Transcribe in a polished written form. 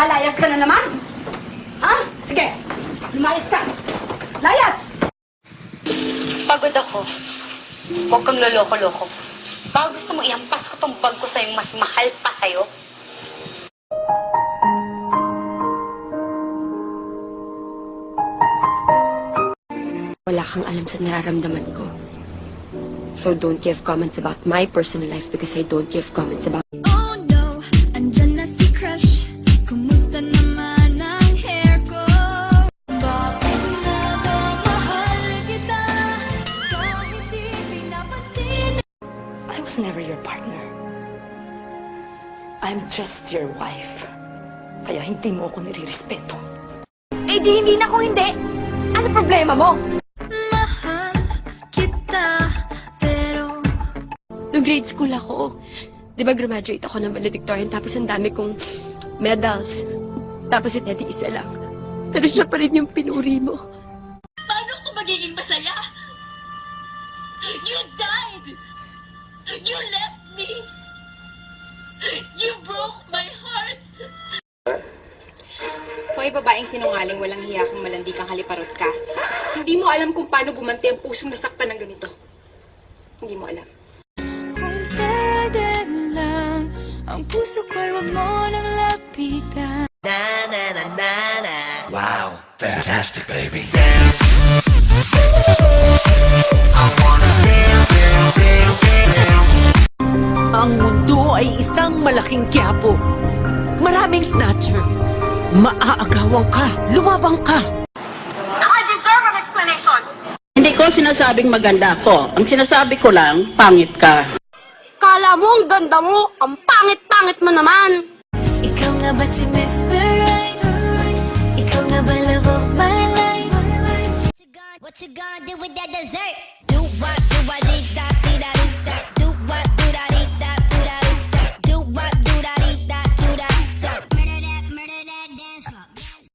Lalayas ka na naman? Ha? Sige, lumayas ka. Layas! Pagod ako. Huwag kang loloko-loko. Baka gusto mo ihampas ko tong bag ko sa'yong mas mahal pa sa'yo? Wala kang alam sa nararamdaman ko. So don't give comments about my personal life because I don't give comments about... Oh no, andyan na si crush. Kumusta naman ang hair ko? Bakit nga ba mahal kita? Kahit di pinapansin. I was never your partner. I'm just your wife. Kaya hindi mo ako nirirespeto. Eh di hindi na ako hindi! Ano problema mo? Mahal kita, pero Nung grade school ako, di ba graduate ako ng valedictorian tapos ang dami kong medals. Tapos si Teddy isa lang. Pero siya pa rin yung pinuri mo. Paano ako magiging masaya? You died! You left me! You broke my heart! Hoy, babaeng sinungaling, walang hiya kang malandi kang haliparot ka. Hindi mo alam kung paano gumanti ang pusong nasaktan ng ganito. Hindi mo alam. kung pwede lang, ang puso ko'y wag mo nang lapitan. Wow, fantastic, baby. Ang mundo ay isang malaking quiapo. Maraming snatcher. Maaagawan ka, lumabang ka. I deserve an explanation! Hindi ko sinasabing maganda ako. Ang sinasabi ko lang, pangit ka. Kala mo ang ganda mo, ang pangit-pangit mo naman. Ikaw nga ba si Mr. Right? Ikaw nga ba love of my life? What you gonna do with that dessert? Do what, do I, dee da, dee da, dee da.